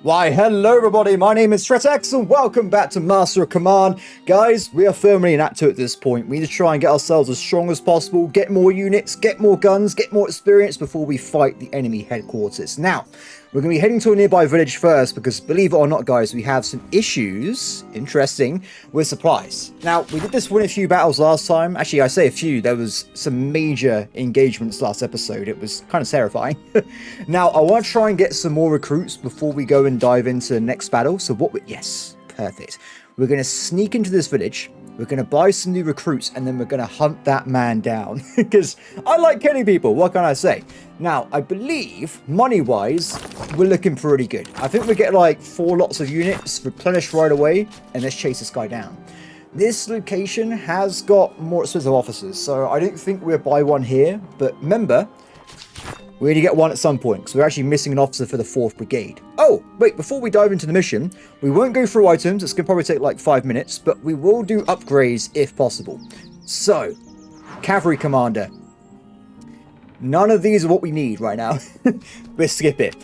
Why, hello everybody, my name is RTS and welcome back to Master of Command. Guys, we are firmly in Act 2 at this point. We need to try and get ourselves as strong as possible, get more units, get more guns, get more experience before we fight the enemy headquarters. Now, we're going to be heading to a nearby village first because, believe it or not guys, we have some issues, interesting, with supplies. Now, we did this win a few battles last time. Actually, I say a few, there was some major engagements last episode. It was kind of terrifying. Now, I want to try and get some more recruits before we go and dive into the next battle. So yes, perfect. We're going to sneak into this village. We're going to buy some new recruits and then we're going to hunt that man down because I like killing people. What can I say? Now, I believe money-wise, we're looking pretty good. I think we get like 4 lots of units replenished right away and let's chase this guy down. This location has got more expensive officers, so I don't think we'll buy one here. But remember, we only get one at some point because we're actually missing an officer for the 4th Brigade. Oh, wait, before we dive into the mission, we won't go through items. It's going to probably take like 5 minutes, but we will do upgrades if possible. So, Cavalry Commander. None of these are what we need right now. We'll skip it.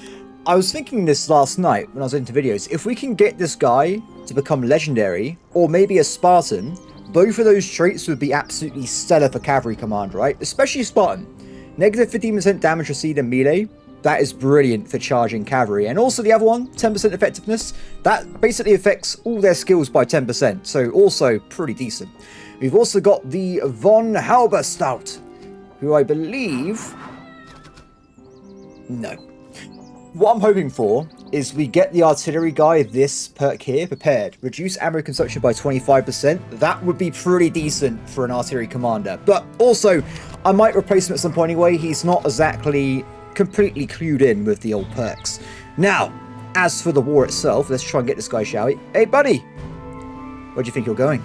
I was thinking this last night when I was into videos. If we can get this guy to become legendary, or maybe a Spartan, both of those traits would be absolutely stellar for Cavalry Commander, right? Especially Spartan. Negative 15% damage received in melee. That is brilliant for charging cavalry. And also the other one, 10% effectiveness. That basically affects all their skills by 10%. So also pretty decent. We've also got the Von Halberstadt, who I believe... No. What I'm hoping for is we get the artillery guy, this perk here, prepared. Reduce ammo consumption by 25%. That would be pretty decent for an artillery commander. But also, I might replace him at some point anyway. He's not exactly completely clued in with the old perks. Now, as for the war itself, let's try and get this guy, shall we? Hey, buddy! Where do you think you're going?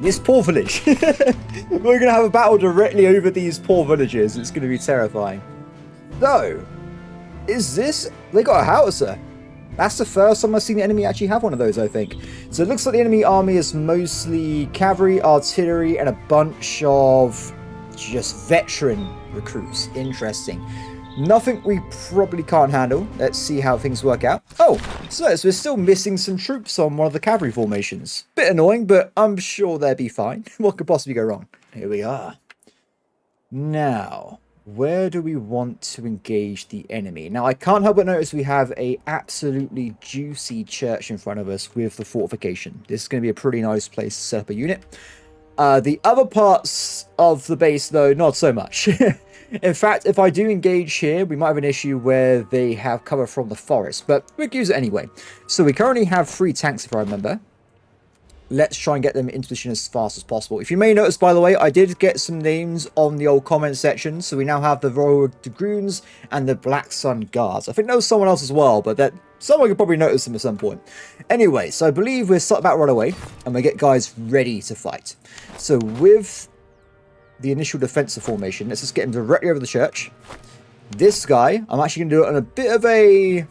This poor village. We're going to have a battle directly over these poor villages. It's going to be terrifying. So, is this... They got a howitzer. That's the first time I've seen the enemy actually have one of those, I think. So it looks like the enemy army is mostly cavalry, artillery, and a bunch of just veteran recruits. Interesting. Nothing we probably can't handle. Let's see how things work out. Oh, so we're still missing some troops on one of the cavalry formations. Bit annoying, but I'm sure they'll be fine. What could possibly go wrong? Here we are. Now... where do we want to engage the enemy? Now, I can't help but notice we have a absolutely juicy church in front of us with the fortification. This is going to be a pretty nice place to set up a unit. The other parts of the base, though, not so much. In fact, if I do engage here, we might have an issue where they have cover from the forest, but we'll use it anyway. So we currently have 3 tanks, if I remember. Let's try and get them into position as fast as possible. If you may notice, by the way, I did get some names on the old comment section. So we now have the Royal Dragoons and the Black Sun Guards. I think there was someone else as well, but that someone could probably notice them at some point. Anyway, so I believe we'll start back right away and we get guys ready to fight. So with the initial defensive formation, let's just get him directly over the church. This guy, I'm actually going to do it on a bit of a...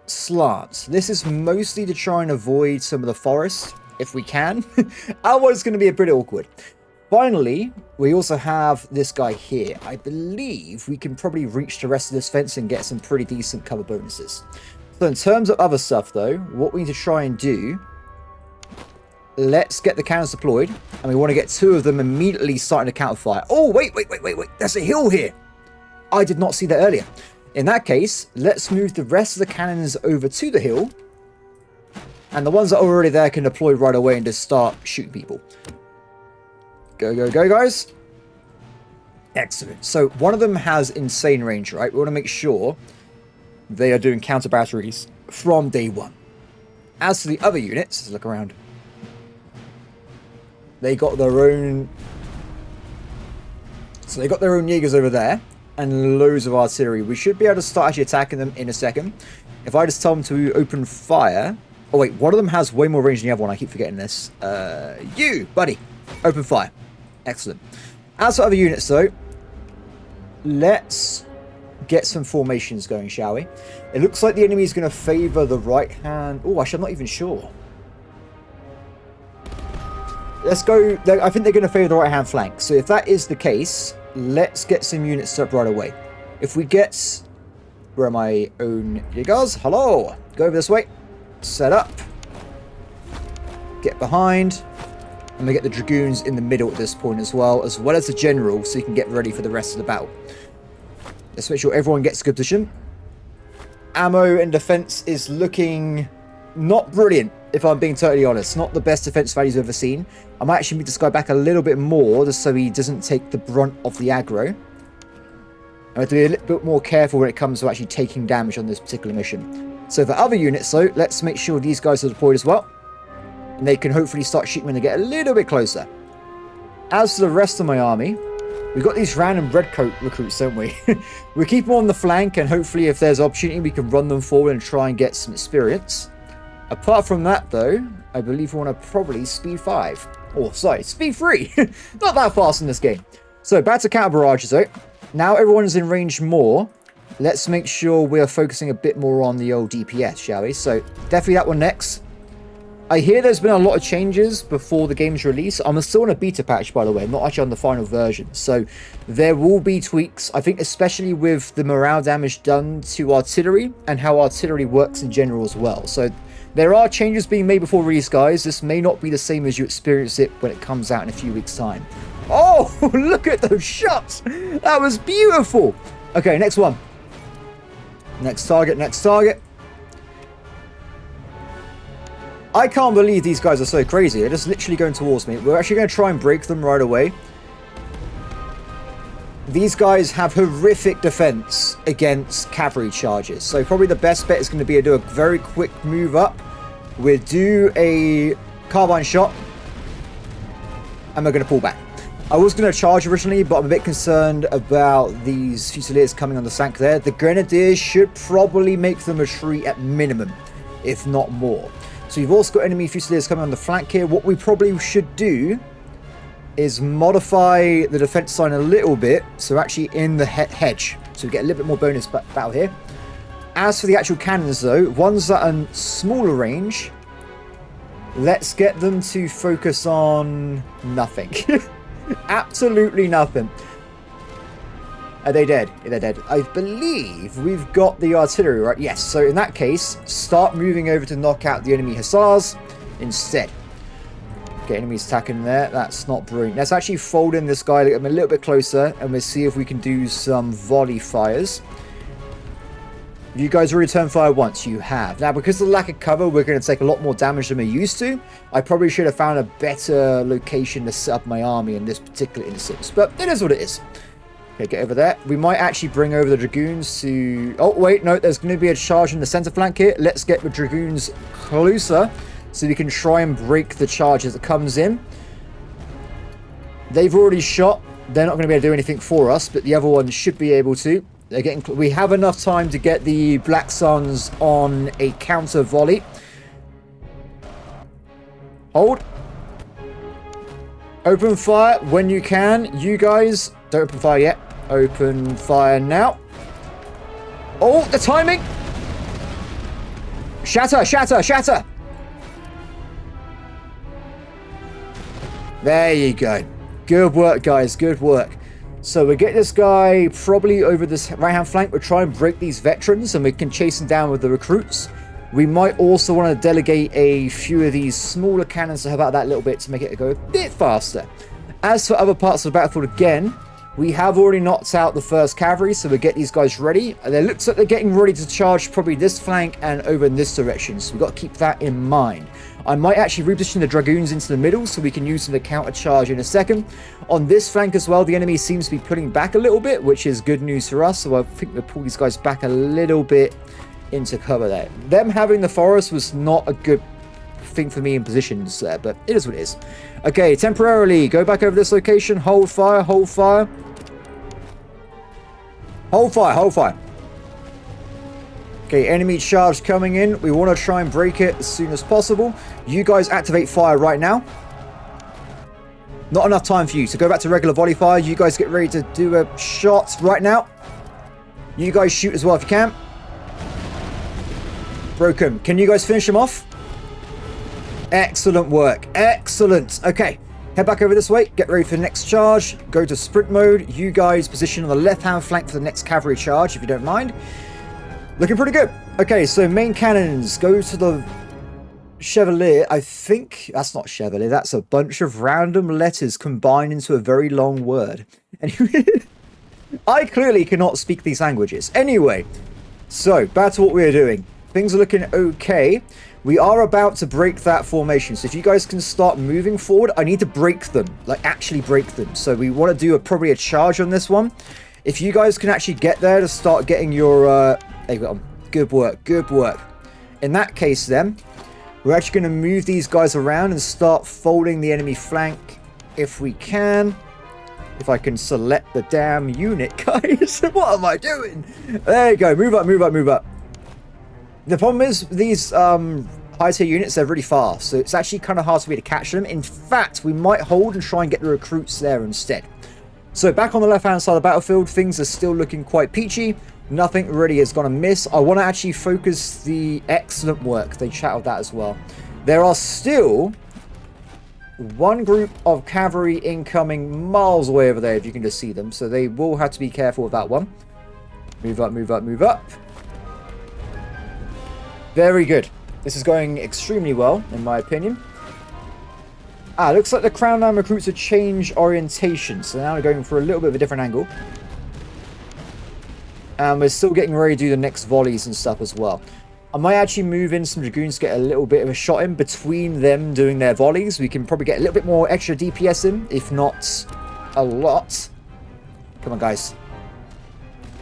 slant. This is mostly to try and avoid some of the forest, if we can. Otherwise, it's going to be a bit awkward. Finally, we also have this guy here. I believe we can probably reach the rest of this fence and get some pretty decent cover bonuses. So in terms of other stuff, though, what we need to try and do... let's get the cannons deployed. And we want to get 2 of them immediately starting to counterfire. Oh, wait. There's a hill here. I did not see that earlier. In that case, let's move the rest of the cannons over to the hill. And the ones that are already there can deploy right away and just start shooting people. Go, guys. Excellent. So one of them has insane range, right? We want to make sure they are doing counter batteries from day 1. As for the other units, let's look around. They got their own... so they got their own Jaegers over there. And loads of artillery. We should be able to start actually attacking them in a second. If I just tell them to open fire... oh wait, one of them has way more range than the other one. I keep forgetting this. You, buddy. Open fire. Excellent. As for other units though, let's get some formations going, shall we? It looks like the enemy is going to favour the right hand... oh, actually I'm not even sure. Let's go... I think they're going to favour the right hand flank. So if that is the case... let's get some units set up right away. If we get Where are my own Yagars? Hello! Go over this way. Set up. Get behind. And we get the Dragoons in the middle at this point as well as the General, so you can get ready for the rest of the battle. Let's make sure everyone gets a good position. Ammo and defense is looking not brilliant, if I'm being totally honest. Not the best defense values I've ever seen. I might actually move this guy back a little bit more, just so he doesn't take the brunt of the aggro. I have to be a little bit more careful when it comes to actually taking damage on this particular mission. So for other units, though, let's make sure these guys are deployed as well. And they can hopefully start shooting when they get a little bit closer. As for the rest of my army, we've got these random redcoat recruits, don't we? We keep them on the flank, and hopefully if there's opportunity, we can run them forward and try and get some experience. Apart from that, though, I believe we want to probably speed 5. Oh, sorry, speed 3. Not that fast in this game. So back to counter barrages, though. Now everyone's in range more. Let's make sure we're focusing a bit more on the old DPS, shall we? So definitely that one next. I hear there's been a lot of changes before the game's release. I'm still on a beta patch, by the way. I'm not actually on the final version. So there will be tweaks. I think especially with the morale damage done to artillery and how artillery works in general as well. So there are changes being made before release, guys. This may not be the same as you experience it when it comes out in a few weeks' time. Oh, look at those shots. That was beautiful. Okay, next one. Next target, next target. I can't believe these guys are so crazy. They're just literally going towards me. We're actually going to try and break them right away. These guys have horrific defense against cavalry charges. So probably the best bet is going to be to do a very quick move up. We'll do a carbine shot. And we're going to pull back. I was going to charge originally, but I'm a bit concerned about these Fusiliers coming on the flank there. The Grenadiers should probably make them retreat at minimum, if not more. So you've also got enemy Fusiliers coming on the flank here. What we probably should do is modify the defense line a little bit. So actually in the hedge. So we get a little bit more bonus battle here. As for the actual cannons though, ones that are smaller range, let's get them to focus on nothing. Absolutely nothing. Are they dead? Yeah, they're dead. I believe we've got the artillery, right? Yes. So in that case, start moving over to knock out the enemy hussars instead. Okay, enemies attacking there. That's not brilliant. Let's actually fold in this guy, get him a little bit closer, and we'll see if we can do some volley fires. You guys already turned fire once. You have. Now, because of the lack of cover, we're going to take a lot more damage than we're used to. I probably should have found a better location to set up my army in this particular instance, but it is what it is. Okay, get over there. We might actually bring over the Dragoons to... Oh, wait, no, there's going to be a charge in the center flank here. Let's get the Dragoons closer so we can try and break the charge as it comes in. They've already shot. They're not going to be able to do anything for us, but the other ones should be able to. They're getting... We have enough time to get the Black Suns on a counter volley. Hold. Open fire when you can. You guys, don't open fire yet. Open fire now. Oh, the timing. Shatter, shatter, shatter. There you go. Good work, guys. Good work. So we get this guy probably over this right-hand flank. We'll try and break these veterans and we can chase them down with the recruits. We might also want to delegate a few of these smaller cannons to help out that little bit to make it go a bit faster. As for other parts of the battlefield, again, we have already knocked out the first cavalry, so we'll get these guys ready. And it looks like they're getting ready to charge probably this flank and over in this direction, so we've got to keep that in mind. I might actually reposition the Dragoons into the middle so we can use them to counter charge in a second. On this flank as well, the enemy seems to be pulling back a little bit, which is good news for us, so I think we'll pull these guys back a little bit into cover there. Them having the forest was not a good thing for me in positions there, but it is what it is. Okay, temporarily go back over this location. Hold fire, hold fire. Hold fire, hold fire. Okay, enemy charge coming in. We want to try and break it as soon as possible. You guys activate fire right now. Not enough time for you, so go back to regular volley fire. You guys get ready to do a shot right now. You guys shoot as well if you can. Broken. Can you guys finish him off? Excellent work. Excellent. Okay. Head back over this way. Get ready for the next charge. Go to sprint mode. You guys position on the left-hand flank for the next cavalry charge, if you don't mind. Looking pretty good. Okay, so main cannons go to the Chevalier. I think that's not Chevalier. That's a bunch of random letters combined into a very long word. Anyway, I clearly cannot speak these languages. Anyway, so back to what we're doing. Things are looking okay. We are about to break that formation. So if you guys can start moving forward, I need to break them. Like, actually break them. So we want to do probably a charge on this one. If you guys can actually get there to start getting your... there you go. Good work. Good work. In that case, then, we're actually going to move these guys around and start folding the enemy flank if we can. If I can select the damn unit, guys. What am I doing? There you go. Move up, move up, move up. The problem is, these high-tier units, they're really fast. So it's actually kind of hard for me to catch them. In fact, we might hold and try and get the recruits there instead. So back on the left-hand side of the battlefield, things are still looking quite peachy. Nothing really is going to miss. I want to actually focus the excellent work. They chatted that as well. There are still one group of cavalry incoming miles away over there, if you can just see them. So they will have to be careful with that one. Move up, move up, move up. Very good. This is going extremely well, in my opinion. Looks like the Crown Line recruits have changed orientation. So now we're going for a little bit of a different angle. And we're still getting ready to do the next volleys and stuff as well. I might actually move in some dragoons to get a little bit of a shot in between them doing their volleys. We can probably get a little bit more extra DPS in, if not a lot. Come on, guys.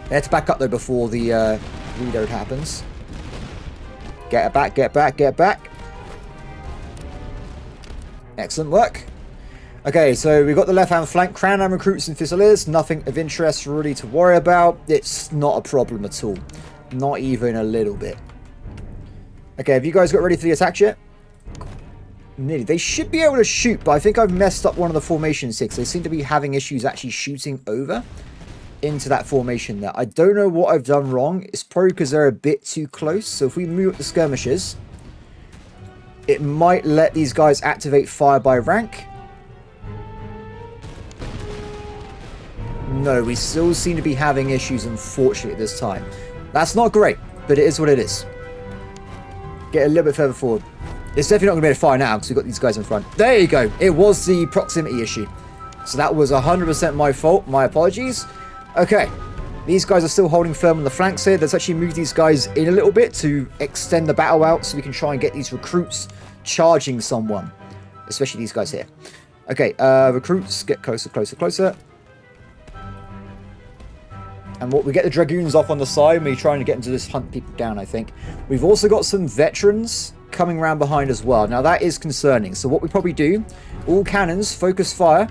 They have to back up, though, before the reload happens. Get it back, get back, get back. Excellent work. Okay, so we've got the left-hand flank. Crown and recruits and Fusiliers. Nothing of interest really to worry about. It's not a problem at all. Not even a little bit. Okay, have you guys got ready for the attack yet? Nearly. They should be able to shoot, but I think I've messed up one of the formations here, because they seem to be having issues actually shooting over into that formation there. I don't know what I've done wrong. It's probably because they're a bit too close. So if we move up the skirmishes, it might let these guys activate fire by rank. No, we still seem to be having issues, unfortunately, at this time. That's not great, but it is what it is. Get a little bit further forward. It's definitely not going to be able to fire now, because we've got these guys in front. There you go. It was the proximity issue. So that was 100% my fault. My apologies. Okay. These guys are still holding firm on the flanks here. Let's actually move these guys in a little bit to extend the battle out, so we can try and get these recruits charging someone. Especially these guys here. Okay, recruits, get closer, closer, closer. And we get the dragoons off on the side, and we're trying to get into this hunt people down, I think. We've also got some veterans coming around behind as well. Now, that is concerning. So what we probably do, all cannons, focus fire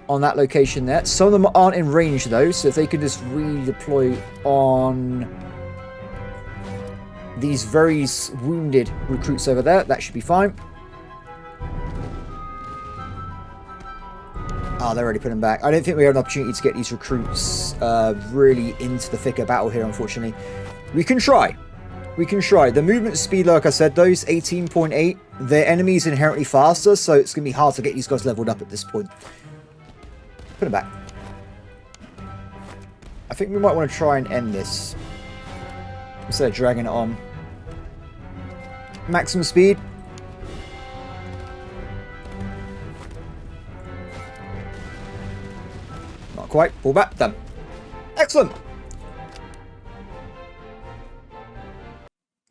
on that location there. Some of them aren't in range, though, so if they could just redeploy on these very wounded recruits over there, that should be fine. Oh, they're already putting back. I don't think we have an opportunity to get these recruits really into the thicker battle here, unfortunately. We can try. We can try. The movement speed, like I said, though, is 18.8. Their enemy's inherently faster, so it's going to be hard to get these guys leveled up at this point. Put them back. I think we might want to try and end this instead of dragging it on. Maximum speed. Quite. Pull back. Done. Excellent.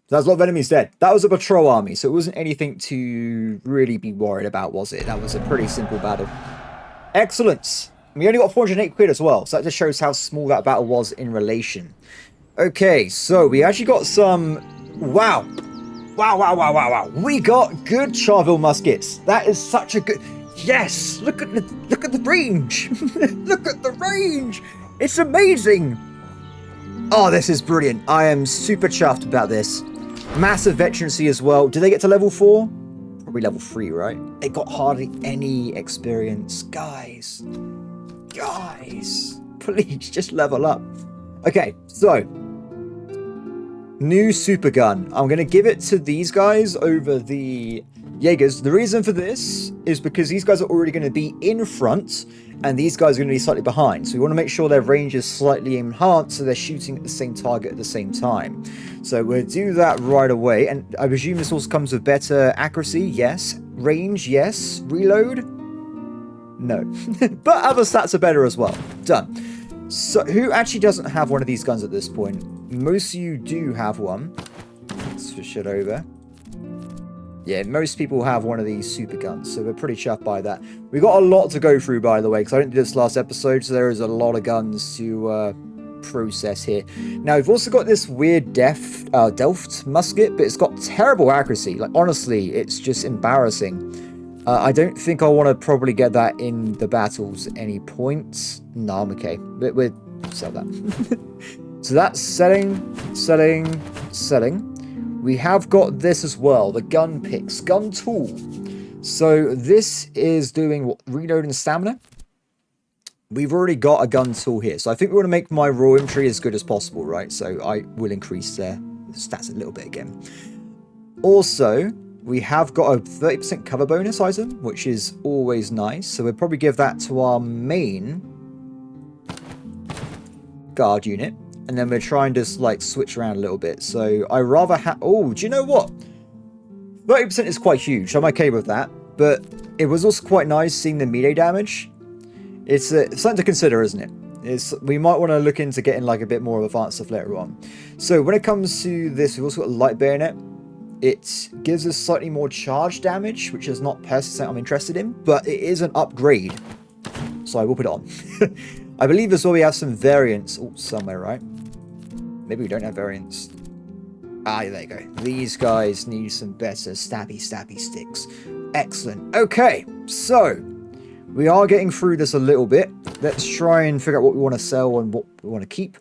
There's a lot of enemies dead. That was a patrol army, so it wasn't anything to really be worried about, was it? That was a pretty simple battle. Excellent. We only got 408 quid as well, so that just shows how small that battle was in relation. Okay, so we actually got some... Wow. Wow. We got good Charville muskets. That is such a good... Yes! Look at the range! Look at the range! It's amazing! Oh, this is brilliant. I am super chuffed about this. Massive veterancy as well. Do they get to level 4? Probably level 3, right? They got hardly any experience. Guys, please just level up. Okay, so new super gun. I'm going to give it to these guys over the Jaegers. The reason for this is because these guys are already going to be in front, and these guys are going to be slightly behind. So we want to make sure their range is slightly enhanced so they're shooting at the same target at the same time. So we'll do that right away, and I presume this also comes with better accuracy, yes. Range, yes. Reload? No. But other stats are better as well. Done. So who actually doesn't have one of these guns at this point? Most of you do have one. Let's switch it over. Yeah, most people have one of these super guns, so we're pretty chuffed by that. We got a lot to go through, by the way, because I didn't do this last episode, so there is a lot of guns to process here. Now, we've also got this weird Delft musket, but it's got terrible accuracy. Like, honestly, it's just embarrassing. I don't think I want to probably get that in the battles at any point. No, I'm okay. We'll sell that. So that's setting. We have got this as well, the gun picks, gun tool. So this is doing what? Reloading stamina. We've already got a gun tool here, so I think we want to make my raw infantry as good as possible, right? So I will increase their stats a little bit again. Also, we have got a 30% cover bonus item, which is always nice. So we'll probably give that to our main guard unit. And then we're trying to like switch around a little bit. So I rather have... Oh, do you know what? 30% is quite huge. I'm okay with that. But it was also quite nice seeing the melee damage. It's something to consider, isn't it? We might want to look into getting like a bit more advanced stuff later on. So when it comes to this, we've also got light bayonet. It gives us slightly more charge damage, which is not personally something I'm interested in. But it is an upgrade. So I will put it on. I believe as well we have some variants somewhere, right? Maybe we don't have variants. Ah, there you go. These guys need some better stabby sticks. Excellent. Okay, so we are getting through this a little bit. Let's try and figure out what we want to sell and what we want to keep.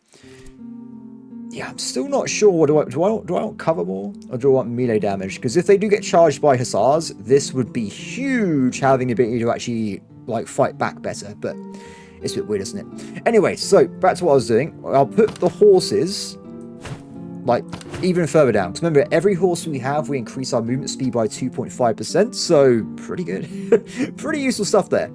Yeah, I'm still not sure. Do I want cover more or do I want melee damage? Because if they do get charged by hussars, this would be huge, having the ability to actually like fight back better. But it's a bit weird, isn't it? Anyway, so back to what I was doing. I'll put the horses like even further down. Because remember, every horse we have, we increase our movement speed by 2.5%. So pretty good. Pretty useful stuff there.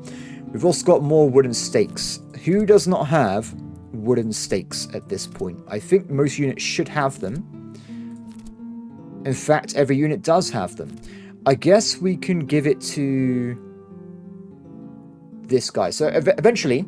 We've also got more wooden stakes. Who does not have wooden stakes at this point? I think most units should have them. In fact, every unit does have them. I guess we can give it to this guy. So eventually,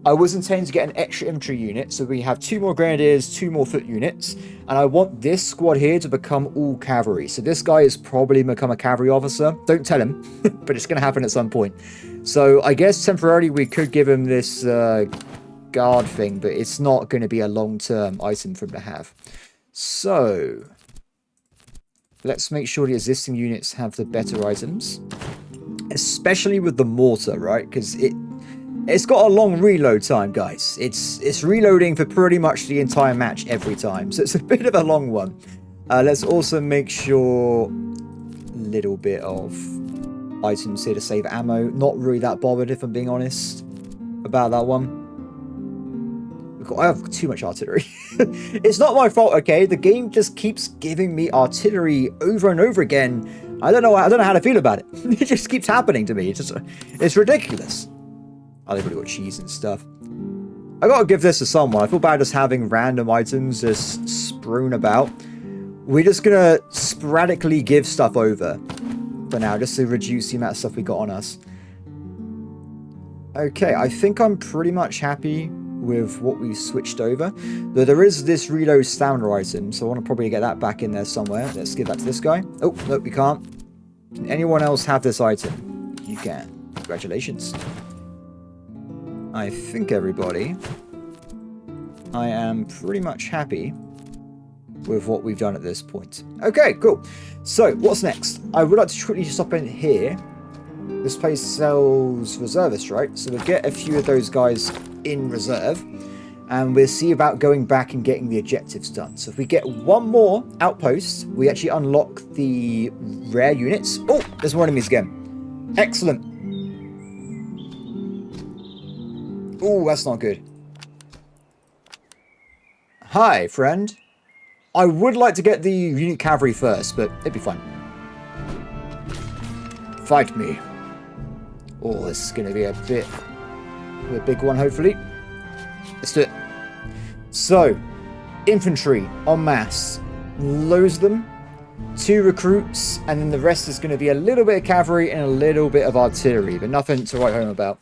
I was intending to get an extra infantry unit. So we have 2 more Grenadiers, 2 more foot units. And I want this squad here to become all cavalry. So this guy is probably become a cavalry officer. Don't tell him, but it's going to happen at some point. So I guess temporarily we could give him this guard thing, but it's not going to be a long-term item for him to have. So let's make sure the existing units have the better items. Especially with the mortar, right? Because it's got a long reload time, guys. It's reloading for pretty much the entire match every time. So it's a bit of a long one. Let's also make sure a little bit of items here to save ammo. Not really that bothered, if I'm being honest, about that one. I have too much artillery. It's not my fault, okay? The game just keeps giving me artillery over and over again. I don't know how to feel about it. It just keeps happening to me. It's ridiculous. Oh, they've already got cheese and stuff. I gotta give this to someone. I feel bad just having random items just strewn about. We're just gonna sporadically give stuff over for now, just to reduce the amount of stuff we got on us. Okay, I think I'm pretty much happy with what we switched over. Though there is this reload stamina item, so I want to probably get that back in there somewhere. Let's give that to this guy. Oh, no, we can't. Can anyone else have this item? You can. Congratulations. I think everybody, I am pretty much happy with what we've done at this point. Okay, cool. So, what's next? I would like to quickly stop in here. This place sells reservists, right? So we'll get a few of those guys in reserve. And we'll see about going back and getting the objectives done. So if we get one more outpost, we actually unlock the rare units. Oh, there's more enemies again. Excellent. Oh, that's not good. Hi, friend. I would like to get the unit cavalry first, but it'd be fine. Fight me. Oh, this is going to be a bit The big one, hopefully. Let's do it. So, infantry en masse. Loads of them. 2 recruits, and then the rest is going to be a little bit of cavalry and a little bit of artillery, but nothing to write home about.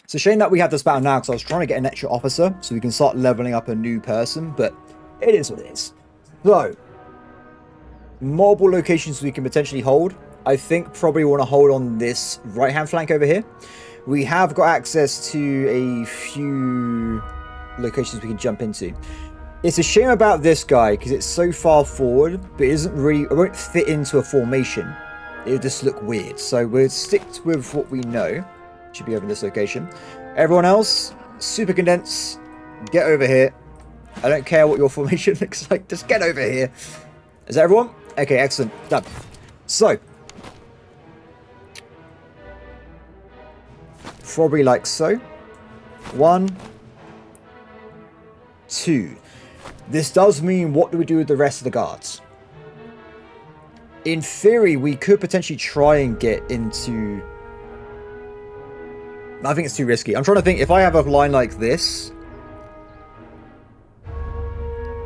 It's a shame that we have this battle now, because I was trying to get an extra officer so we can start leveling up a new person, but it is what it is. So, multiple locations we can potentially hold. I think probably want to hold on this right-hand flank over here. We have got access to a few locations we can jump into. It's a shame about this guy because it's so far forward, but it won't fit into a formation. It'll just look weird. So we'll stick with what we know. Should be over in this location. Everyone else, super condense. Get over here. I don't care what your formation looks like. Just get over here. Is that everyone? Okay, excellent. Done. So. Probably like so. 1, 2. This does mean, what do we do with the rest of the guards? In theory, we could potentially try and get into... I think it's too risky. I'm trying to think, if I have a line like this,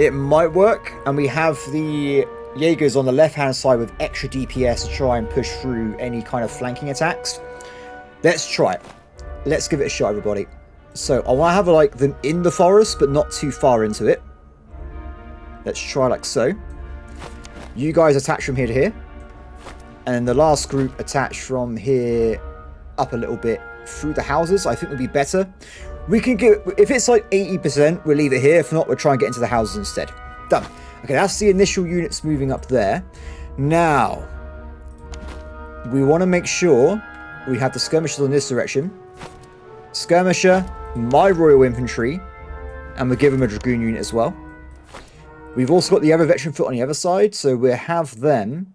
it might work. And we have the Jaegers on the left-hand side with extra DPS to try and push through any kind of flanking attacks. Let's try it. Let's give it a shot, everybody. So, I want to have like them in the forest, but not too far into it. Let's try like so. You guys attach from here to here. And the last group attach from here up a little bit through the houses. I think would be better. We can get... If it's like 80%, we'll leave it here. If not, we'll try and get into the houses instead. Done. Okay, that's the initial units moving up there. Now, we want to make sure we have the skirmishers in this direction. Skirmisher, my Royal Infantry, and we'll give them a Dragoon unit as well. We've also got the other veteran foot on the other side, so we'll have them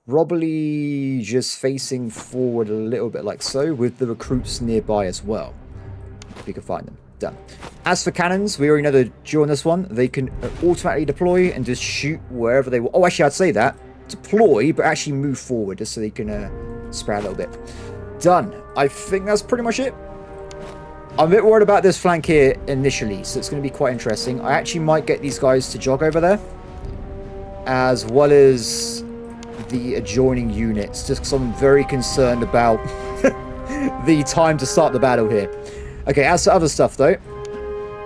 probably just facing forward a little bit like so, with the recruits nearby as well. If we can find them. Done. As for cannons, we already know that during this one, they can automatically deploy and just shoot wherever they want. Oh, actually, I'd say that. Deploy, but actually move forward, just so they can spread a little bit. Done. I think that's pretty much it. I'm a bit worried about this flank here initially, so it's going to be quite interesting. I actually might get these guys to jog over there, as well as the adjoining units, just because I'm very concerned about the time to start the battle here. Okay, as for other stuff though,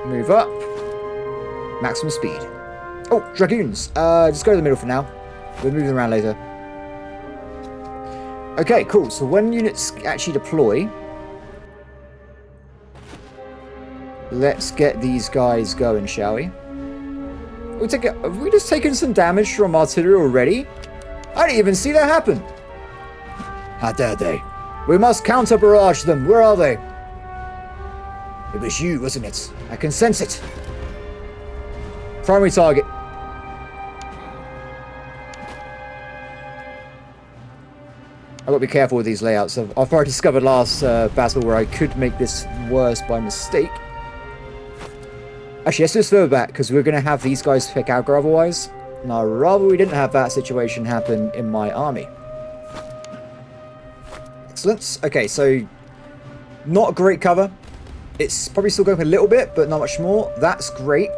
move up, maximum speed. Oh, Dragoons, just go to the middle for now. We'll move them around later. Okay, cool, so when units actually deploy, let's get these guys going, shall we? Have we just taken some damage from artillery already? I didn't even see that happen. How dare they? We must counter-barrage them. Where are they? It was you, wasn't it? I can sense it. Primary target. I've got to be careful with these layouts. I've already discovered last battle where I could make this worse by mistake. Actually, let's just throw it back, because we're going to have these guys pick aggro otherwise. And I'd rather we didn't have that situation happen in my army. Excellent. Okay, so not a great cover. It's probably still going a little bit, but not much more. That's great.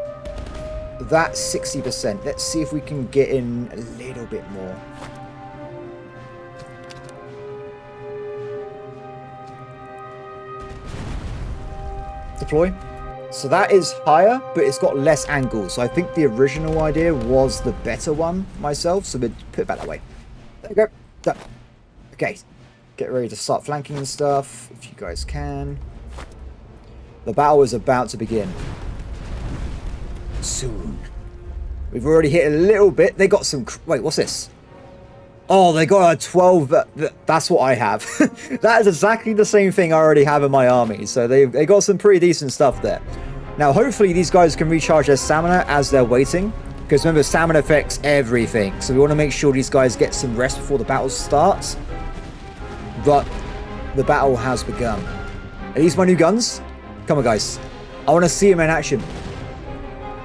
That's 60%. Let's see if we can get in a little bit more. Deploy. So that is higher, but it's got less angles. So I think the original idea was the better one myself. So we'll put it back that way. There we go. Done. Okay. Get ready to start flanking and stuff, if you guys can. The battle is about to begin. Soon. We've already hit a little bit. They got some... Wait, what's this? Oh, they got a 12... That's what I have. That is exactly the same thing I already have in my army. So they got some pretty decent stuff there. Now, hopefully these guys can recharge their stamina as they're waiting. Because remember, stamina affects everything. So we want to make sure these guys get some rest before the battle starts. But the battle has begun. Are these my new guns? Come on, guys. I want to see them in action.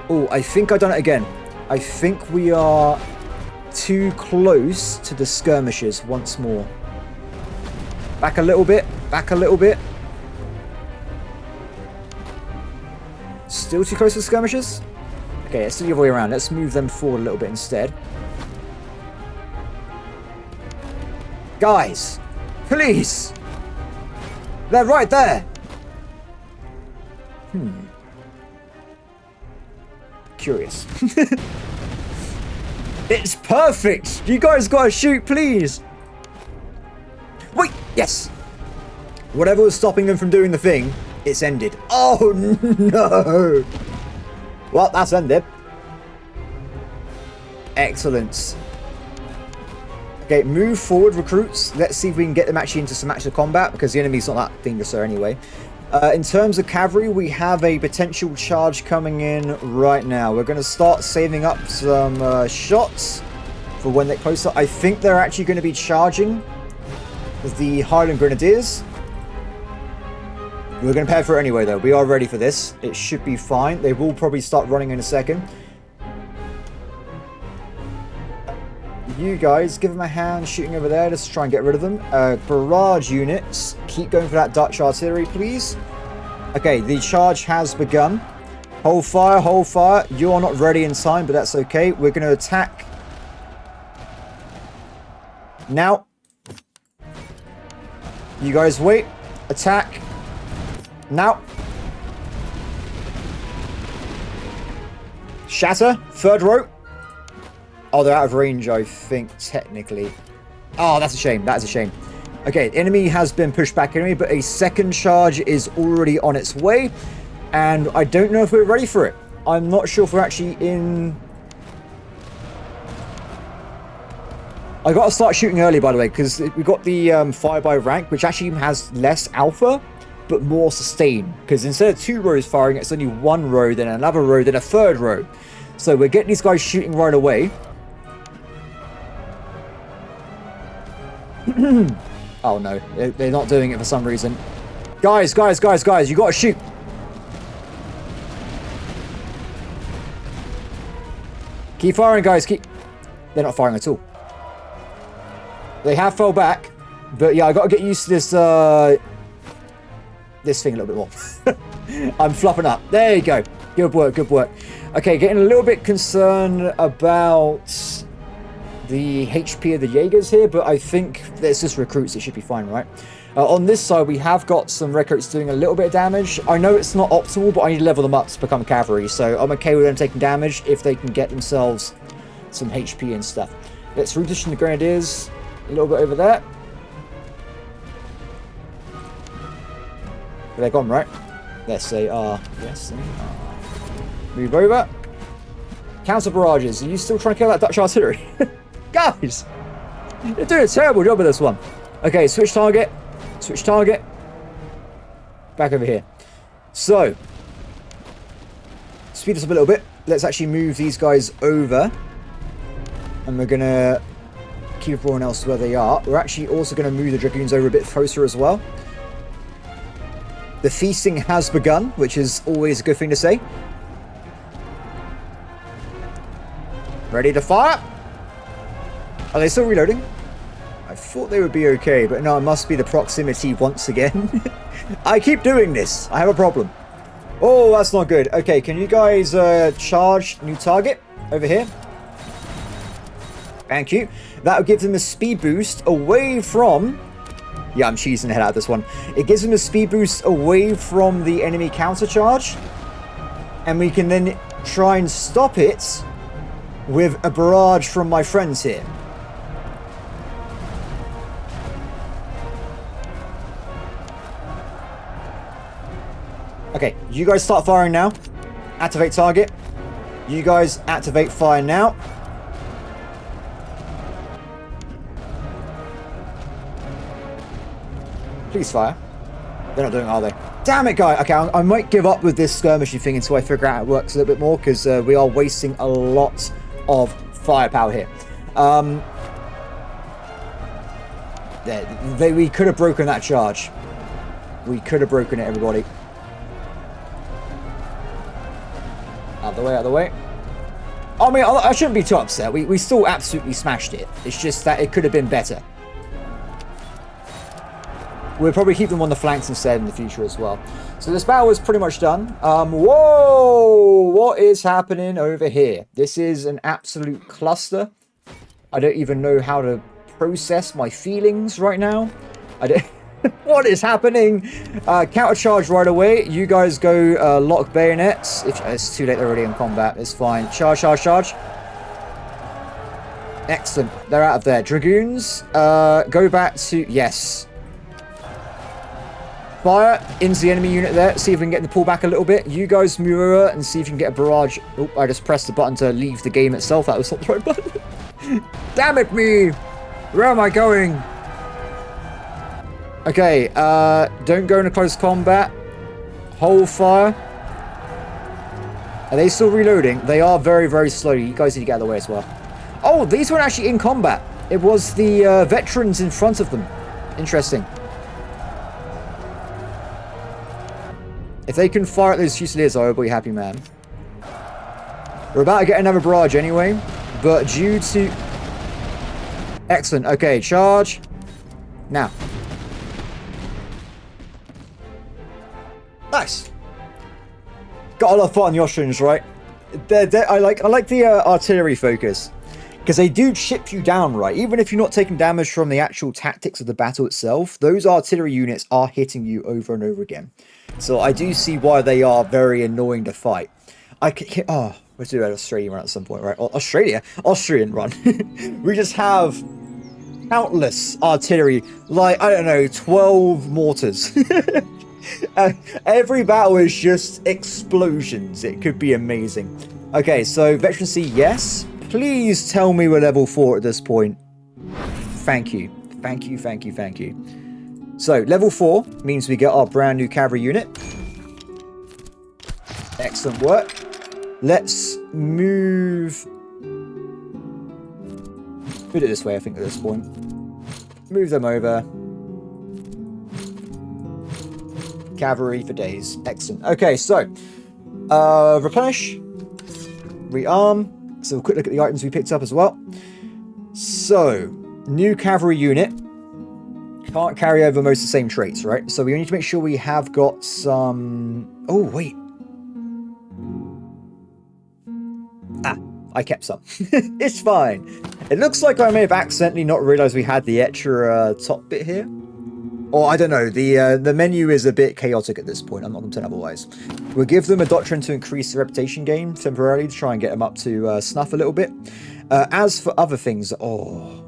Oh, I think I've done it again. I think we are too close to the skirmishers once more. Back a little bit. Back a little bit. Still too close to skirmishers? Okay, let's do the other way around. Let's move them forward a little bit instead. Guys, please. They're right there. Curious. It's perfect. You guys gotta shoot, please. Wait, yes. Whatever was stopping them from doing the thing, it's ended. Oh, no. Well, that's ended. Excellent. Okay, move forward, recruits. Let's see if we can get them actually into some actual combat, because the enemy's not that dangerous there anyway. In terms of cavalry, we have a potential charge coming in right now. We're going to start saving up some shots for when they're closer. I think they're actually going to be charging the Highland Grenadiers. We're going to prepare for it anyway, though. We are ready for this. It should be fine. They will probably start running in a second. You guys, give them a hand shooting over there. Let's try and get rid of them. Barrage units, keep going for that Dutch artillery, please. Okay, the charge has begun. Hold fire, hold fire. You're not ready in time, but that's okay. We're going to attack now. You guys wait. Attack now. Shatter, third row. Oh, they're out of range, I think, technically. Oh, that's a shame. That's a shame. Okay, the enemy has been pushed back anyway, but a second charge is already on its way. And I don't know if we're ready for it. I'm not sure if we're actually in... I got to start shooting early, by the way, because we got the fire by rank, which actually has less alpha, but more sustain. Because instead of 2 rows firing, it's only 1 row, then another row, then a third row. So we're getting these guys shooting right away. Oh no, they're not doing it for some reason. Guys, you gotta shoot. Keep firing, guys, They're not firing at all. They have fell back, but yeah, I gotta get used to this, this thing a little bit more. I'm flopping up. There you go. Good work, good work. Okay, getting a little bit concerned about the HP of the Jaegers here, but I think there's just recruits. It should be fine, right? On this side, we have got some recruits doing a little bit of damage. I know it's not optimal, but I need to level them up to become cavalry, so I'm okay with them taking damage if they can get themselves some HP and stuff. Let's reposition the Grenadiers a little bit over there. They're gone, right? Yes, they are. Yes, they are. Move over. Counter barrages. Are you still trying to kill that Dutch artillery? Guys! You're doing a terrible job of this one. Okay, switch target. Switch target. Back over here. So, speed this up a little bit. Let's actually move these guys over. And we're going to keep everyone else where they are. We're actually also going to move the Dragoons over a bit closer as well. The feasting has begun, which is always a good thing to say. Ready to fire? Are they still reloading? I thought they would be okay, but no, it must be the proximity once again. I keep doing this. I have a problem. Oh, that's not good. Okay, can you guys charge new target over here? Thank you. That will give them a speed boost away from... Yeah, I'm cheesing the head out of this one. It gives them a speed boost away from the enemy counter charge. And we can then try and stop it with a barrage from my friends here. Okay, you guys start firing now. Activate target. You guys activate fire now. Please fire. They're not doing it, are they? Damn it, guy. Okay, I might give up with this skirmishing thing until I figure out how it works a little bit more, because we are wasting a lot of firepower here. We could have broken that charge. We could have broken it, everybody. Out the way, out the way. I mean, I shouldn't be too upset. We still absolutely smashed it. It's just that it could have been better. We'll probably keep them on the flanks instead in the future as well. So this battle is pretty much done. Whoa! What is happening over here? This is an absolute cluster. I don't even know how to process my feelings right now. I don't... What is happening? Countercharge right away. You guys go lock bayonets. If it's too late, they're already in combat. It's fine. Charge, charge, charge. Excellent. They're out of there. Dragoons, go back to... Yes. Fire into the enemy unit there. See if we can get the pull back a little bit. You guys move over and see if you can get a barrage. Oh, I just pressed the button to leave the game itself. That was not the right button. Damn it me! Where am I going? Okay, don't go into close combat. Hold fire. Are they still reloading? They are very, very slow. You guys need to get out of the way as well. Oh, these weren't actually in combat. It was the veterans in front of them. Interesting. If they can fire at those Fusiliers, I will be happy, man. We're about to get another barrage anyway, but due to... Excellent. Okay, charge. Now. Nice. Got a lot of fun on the Austrians, right? I like the artillery focus. Because they do chip you down, right? Even if you're not taking damage from the actual tactics of the battle itself, those artillery units are hitting you over and over again. So I do see why they are very annoying to fight. Oh, we'll do an Australian run at some point, right? Austrian run. We just have countless artillery, like, I don't know, 12 mortars. Every battle is just explosions. It could be amazing. Okay, so veterancy, yes. Please tell me we're level 4 at this point. Thank you. Thank you, thank you, thank you. So, level 4 means we get our brand new cavalry unit. Excellent work. Let's move... Put it this way, I think, at this point. Move them over. Cavalry for days. Excellent. Okay, so... replenish. Rearm. So, we'll quick look at the items we picked up as well. So, new cavalry unit. Can't carry over most of the same traits, right? So, we need to make sure we have got some... Oh, wait. Ah, I kept some. It's fine. It looks like I may have accidentally not realized we had the extra top bit here. Or, I don't know. The menu is a bit chaotic at this point. I'm not going to turn otherwise. We'll give them a doctrine to increase the reputation gain temporarily to try and get them up to snuff a little bit. As for other things, oh,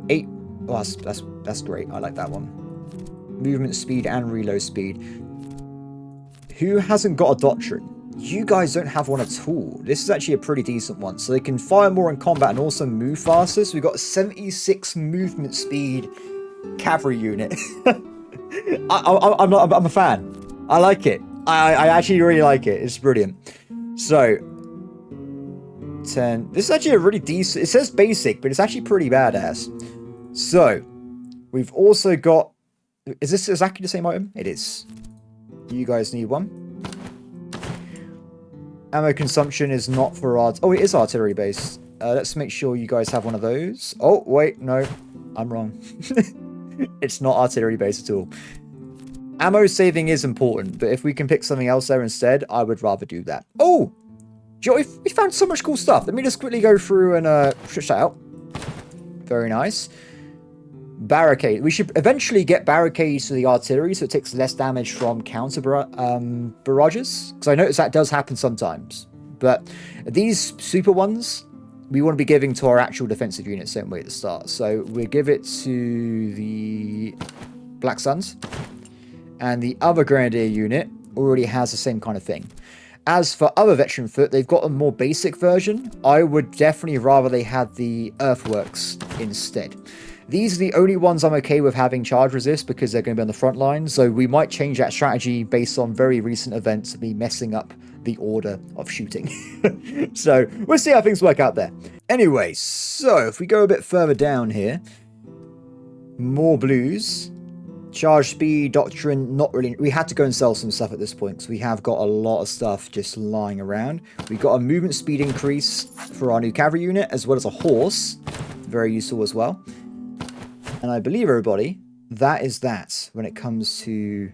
8. Oh, that's great. I like that one. Movement speed and reload speed. Who hasn't got a doctrine? You guys don't have one at all. This is actually a pretty decent one. So they can fire more in combat and also move faster. So we've got 76 movement speed cavalry unit. I'm a fan. I like it. I actually really like it. It's brilliant. So 10. This is actually a really decent... It says basic, but it's actually pretty badass. So we've also got... Is this exactly the same item? It is. You guys need one. Ammo consumption is not for art. Oh, it is artillery based. Let's make sure you guys have one of those. Oh, wait, no. I'm wrong. It's not artillery based at all. Ammo saving is important, but if we can pick something else there instead, I would rather do that. Oh! Joy, we found so much cool stuff. Let me just quickly go through and switch that out. Very nice. Barricade. We should eventually get barricades to the artillery so it takes less damage from counter barrages. Because I notice that does happen sometimes. But these super ones, we want to be giving to our actual defensive units same way at the start. So we'll give it to the Black Suns. And the other Grenadier unit already has the same kind of thing. As for other veteran foot, they've got a more basic version. I would definitely rather they had the earthworks instead. These are the only ones I'm okay with having charge resist because they're going to be on the front line. So we might change that strategy based on very recent events of me messing up the order of shooting. So we'll see how things work out there. Anyway, so if we go a bit further down here, more blues. Charge speed, doctrine, not really. We had to go and sell some stuff at this point because we have got a lot of stuff just lying around. We got a movement speed increase for our new cavalry unit as well as a horse. Very useful as well. And I believe, everybody, that is that when it comes to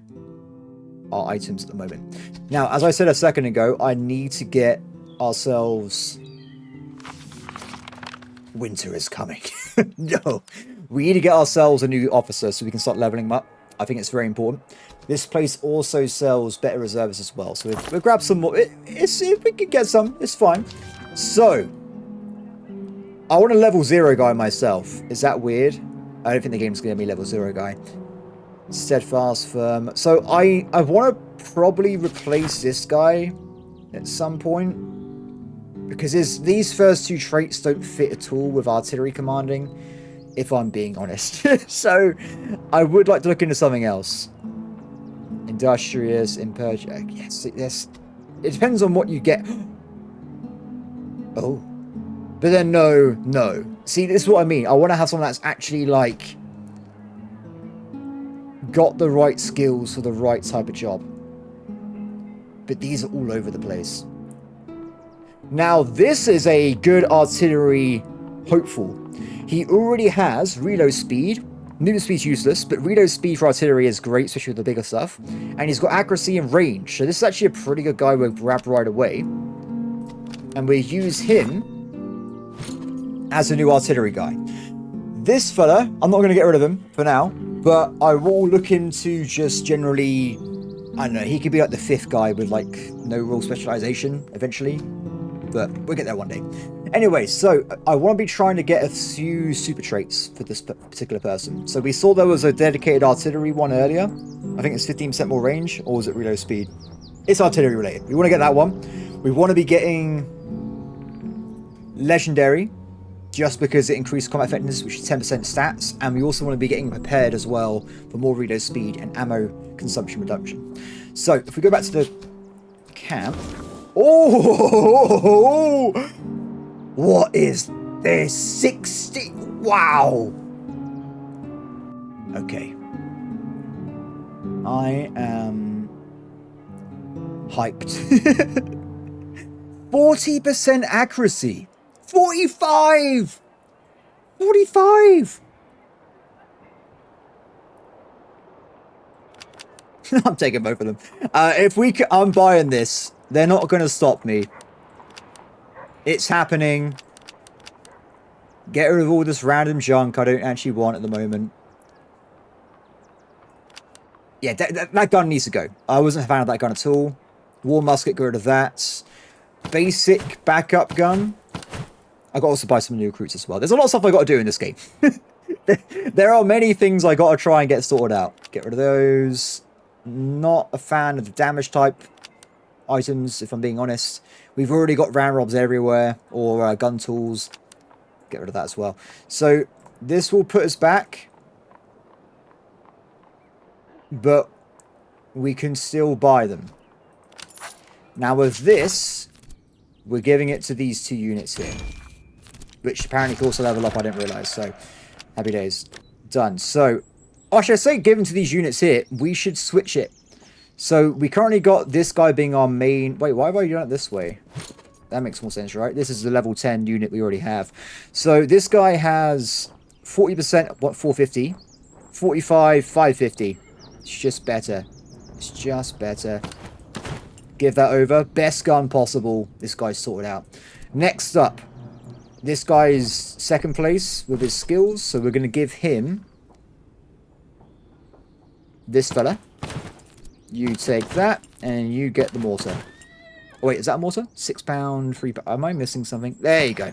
our items at the moment. Now, as I said a second ago, I need to get ourselves... Winter is coming. No. We need to get ourselves a new officer so we can start leveling them up. I think it's very important. This place also sells better reservists as well. So we'll grab some more. If we can get some, it's fine. So, I want a level 0 guy myself. Is that weird? I don't think the game's going to be level 0 guy. Steadfast, firm. So I want to probably replace this guy at some point. Because these first two traits don't fit at all with artillery commanding, if I'm being honest. So I would like to look into something else. Industrious, impervious. Yes. It depends on what you get. Oh. But then no. See, this is what I mean. I want to have someone that's actually, like, got the right skills for the right type of job. But these are all over the place. Now, this is a good artillery hopeful. He already has reload speed. Movement speed's useless, but reload speed for artillery is great, especially with the bigger stuff. And he's got accuracy and range. So this is actually a pretty good guy we'll grab right away. And we'll use him as a new artillery guy. This fella, I'm not going to get rid of him for now, but I will look into just generally, I don't know, he could be like the 5th guy with like no real specialization eventually. But we'll get there one day. Anyway, so I want to be trying to get a few super traits for this particular person. So we saw there was a dedicated artillery one earlier. I think it's 15% more range, or was it reload speed? It's artillery related. We want to get that one. We want to be getting legendary, just because it increased combat effectiveness, which is 10% stats. And we also want to be getting prepared as well for more reload speed and ammo consumption reduction. So if we go back to the camp... Oh! What is this? 60? Wow! Okay. I am hyped. 40% accuracy. 45! 45! I'm taking both of them. I'm buying this. They're not going to stop me. It's happening. Get rid of all this random junk I don't actually want at the moment. Yeah, that gun needs to go. I wasn't a fan of that gun at all. War musket, get rid of that. Basic backup gun. I got to also buy some new recruits as well. There's a lot of stuff I got to do in this game. There are many things I got to try and get sorted out. Get rid of those. Not a fan of the damage type items, if I'm being honest. We've already got round robs everywhere, or gun tools. Get rid of that as well. So this will put us back, but we can still buy them. Now with this, we're giving it to these 2 units here, which apparently can also level up. I didn't realize. So happy days. Done. So I should say, given to these units here, we should switch it. So we currently got this guy being our main... Wait, why have I done it this way? That makes more sense, right? This is the level 10 unit we already have. So this guy has 40%, 450. 45, 550. It's just better. It's just better. Give that over. Best gun possible. This guy's sorted out. Next up. This guy's second place with his skills. So we're going to give him this fella. You take that, and you get the mortar. Oh, wait, is that a mortar? £6, £3. Am I missing something? There you go.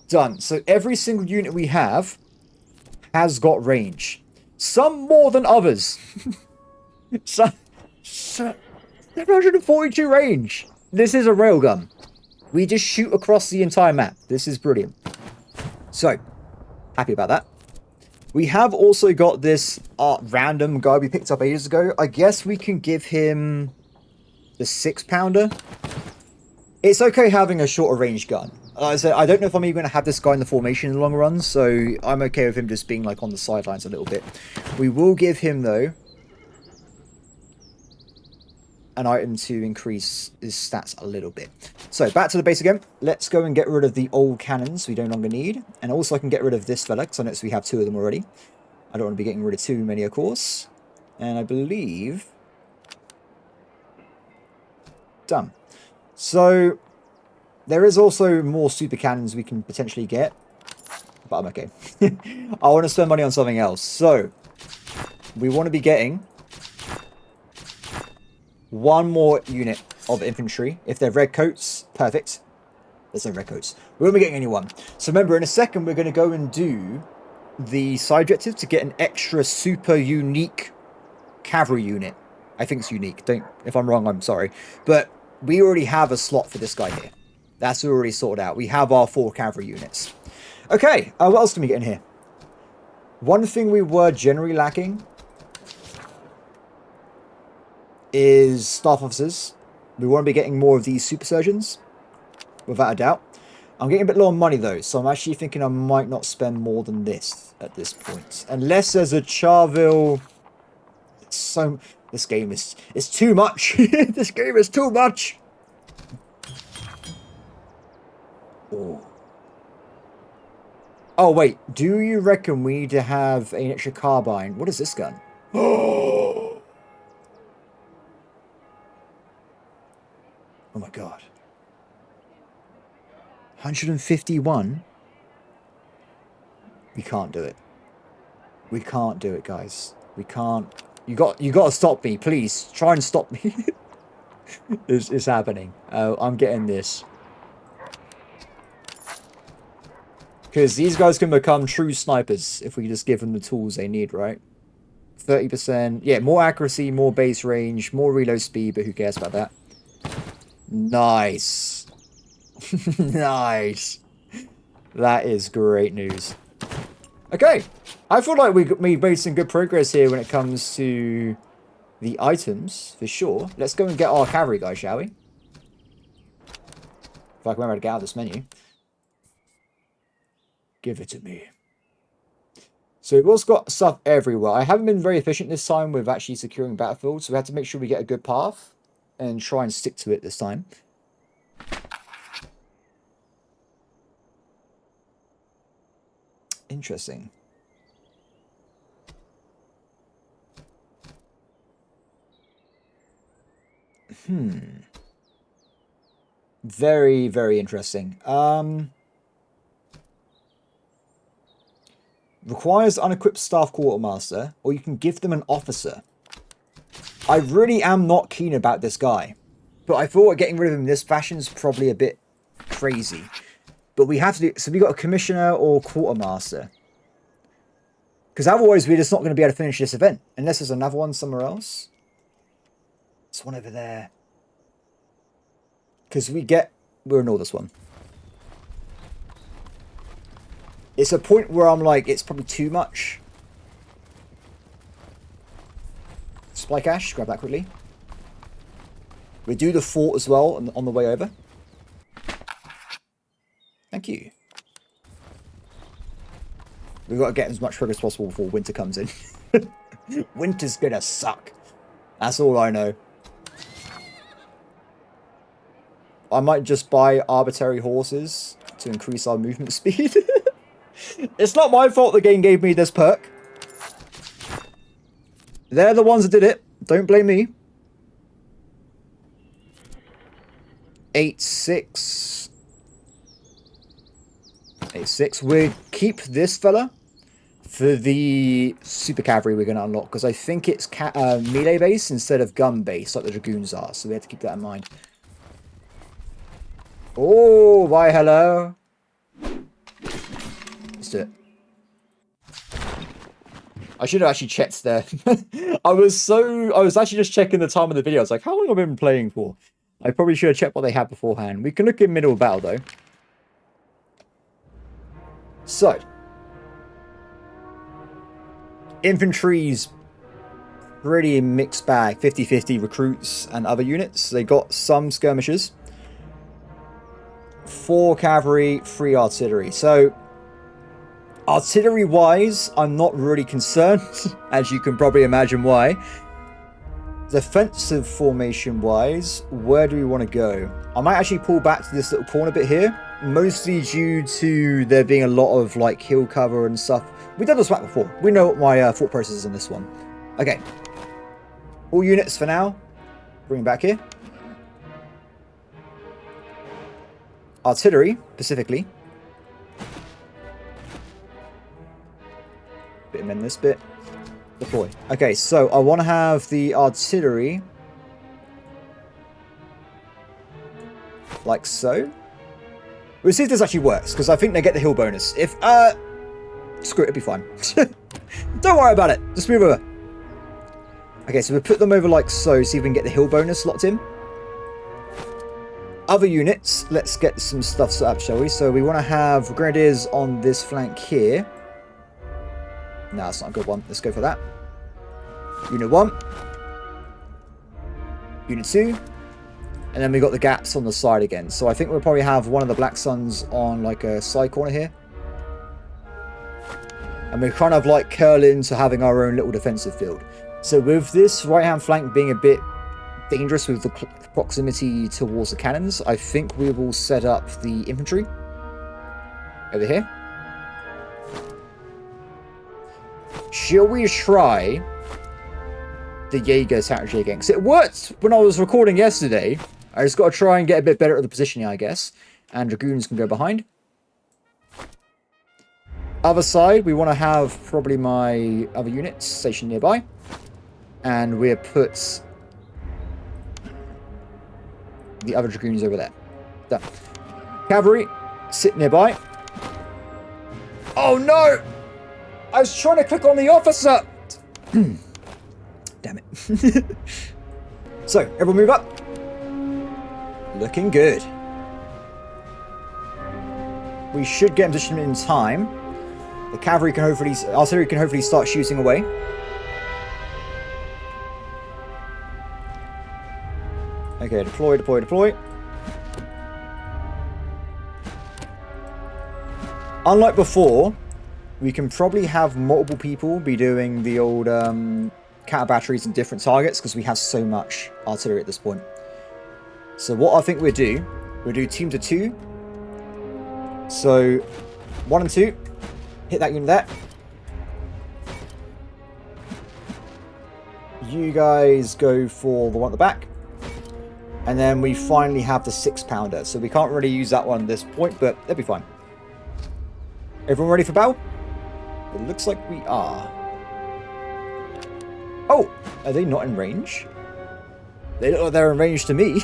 Done. So every single unit we have has got range. Some more than others. 742 range. This is a railgun. We just shoot across the entire map. This is brilliant. So, happy about that. We have also got this random guy we picked up ages ago. I guess we can give him the 6-pounder. It's okay having a shorter range gun. I said, I don't know if I'm even going to have this guy in the formation in the long run, so I'm okay with him just being like on the sidelines a little bit. We will give him, though, an item to increase his stats a little bit. So, back to the base again. Let's go and get rid of the old cannons we no longer need. And also I can get rid of this fella, because I noticed we have 2 of them already. I don't want to be getting rid of too many, of course. And I believe... done. So, there is also more super cannons we can potentially get. But I'm okay. I want to spend money on something else. So, we want to be getting one more unit of infantry. If they're red coats, perfect. There's no red coats. We won't be getting anyone. So remember, in a second, we're going to go and do the side objective to get an extra super unique cavalry unit. I think it's unique. If I'm wrong, I'm sorry. But we already have a slot for this guy here. That's already sorted out. We have our 4 cavalry units. Okay, what else can we get in here? One thing we were generally lacking is staff officers. We want to be getting more of these super surgeons, without a doubt. I'm getting a bit low on money though, so I'm actually thinking I might not spend more than this at this point. Unless there's a Charville... This game is... it's too much! This game is too much! Oh. Oh wait, do you reckon we need to have an extra carbine? What is this gun? Oh my god. 151? We can't do it. We can't do it, guys. We can't. You got to stop me, please. Try and stop me. It's happening. I'm getting this. Because these guys can become true snipers if we just give them the tools they need, right? 30%. Yeah, more accuracy, more base range, more reload speed, but who cares about that? Nice. Nice. That is great news. Okay. I feel like we made some good progress here when it comes to the items, for sure. Let's go and get our cavalry guy, shall we? If I can remember to get out of this menu. Give it to me. So we've also got stuff everywhere. I haven't been very efficient this time with actually securing battlefields, so we have to make sure we get a good path and try and stick to it this time. Interesting. Very, very interesting. Requires unequipped staff quartermaster, or you can give them an officer. I really am not keen about this guy. But I thought getting rid of him in this fashion is probably a bit crazy. But we have to do... so we got a commissioner or quartermaster. Because otherwise we're just not going to be able to finish this event. Unless there's another one somewhere else. There's one over there. Because we'll ignore this one. It's a point where I'm like, it's probably too much. Supply cash, grab that quickly. We do the fort as well on the way over. Thank you. We've got to get as much progress as possible before winter comes in. Winter's gonna suck. That's all I know. I might just buy arbitrary horses to increase our movement speed. It's not my fault the game gave me this perk. They're the ones that did it. Don't blame me. 8-6. 8-6. We'll keep this fella for the super cavalry we're going to unlock. Because I think it's melee base instead of gun base like the dragoons are. So we have to keep that in mind. Oh, why hello. Let's do it. I should have actually checked there. I was actually just checking the time of the video. I was like, how long have I been playing for? I probably should have checked what they had beforehand. We can look in middle of battle though. So. Infantry's pretty mixed bag. 50-50 recruits and other units. They got some skirmishers. 4 cavalry, 3 artillery. So, artillery-wise, I'm not really concerned, as you can probably imagine why. Defensive formation-wise, where do we want to go? I might actually pull back to this little corner bit here. mostly due to there being a lot of like hill cover and stuff. We've done this map before. We know what my thought process is on this one. Okay. All units for now. Bring them back here. Artillery, specifically. Bit amend this bit. Deploy. Okay, so I want to have the artillery like so. We'll see if this actually works, because I think they get the hill bonus. If, screw it, it'll be fine. Don't worry about it. Just move over. Okay, so we'll put them over like so, see if we can get the hill bonus locked in. Other units, let's get some stuff set up, shall we? So we want to have Grenadiers on this flank here. No, that's not a good one. Let's go for that. Unit 1. Unit 2. And then we got the gaps on the side again. So I think we'll probably have one of the Black Suns on like a side corner here. And we're kind of like curl into having our own little defensive field. So with this right-hand flank being a bit dangerous with the proximity towards the cannons, I think we will set up the infantry over here. Shall we try the Jaeger strategy again? Because it worked when I was recording yesterday. I just got to try and get a bit better at the positioning, I guess. And Dragoons can go behind. Other side, we want to have probably my other units stationed nearby. And we'll put the other Dragoons over there. Done. Cavalry, sit nearby. Oh no! I was trying to click on the officer! Damn it. So, everyone move up. Looking good. We should get in position in time. The cavalry can hopefully, artillery can hopefully start shooting away. Okay, deploy, deploy, deploy. Unlike before, we can probably have multiple people be doing the old counter batteries and different targets because we have so much artillery at this point. So what I think we'll do teams of 2. So 1 and 2, hit that unit there. You guys go for the one at the back. And then we finally have the 6-pounder. So we can't really use that one at this point, but they'll be fine. Everyone ready for battle? It looks like we are. Oh, are they not in range? They look like they're in range to me.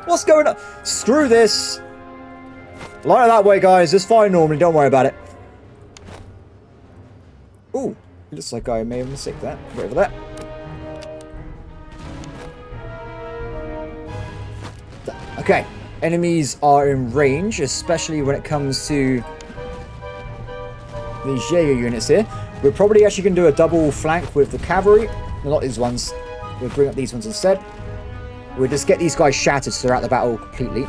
What's going on? Screw this. Line it that way, guys. It's fine normally. Don't worry about it. Ooh, looks like I may have mistaken that. Get over that. Okay. Enemies are in range, especially when it comes to these Jaeger units here. We're probably actually going to do a double flank with the cavalry. Not these ones. We'll bring up these ones instead. We'll just get these guys shattered throughout the battle completely.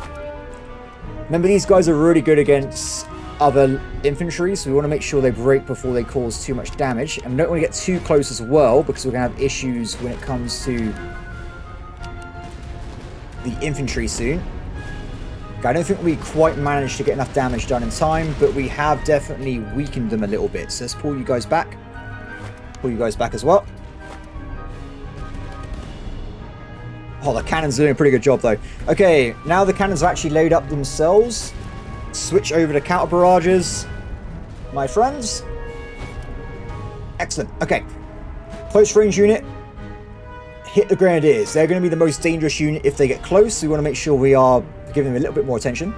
Remember, these guys are really good against other infantry, so we want to make sure they break before they cause too much damage. And we don't want to get too close as well, because we're going to have issues when it comes to the infantry soon. I don't think we quite managed to get enough damage done in time, but we have definitely weakened them a little bit. So let's pull you guys back. Pull you guys back as well. Oh, the cannons are doing a pretty good job, though. Okay, now the cannons are actually laid up themselves. Switch over to counter barrages, my friends. Excellent. Okay. Close range unit. Hit the Grenadiers. They're going to be the most dangerous unit if they get close. So we want to make sure we are giving them a little bit more attention.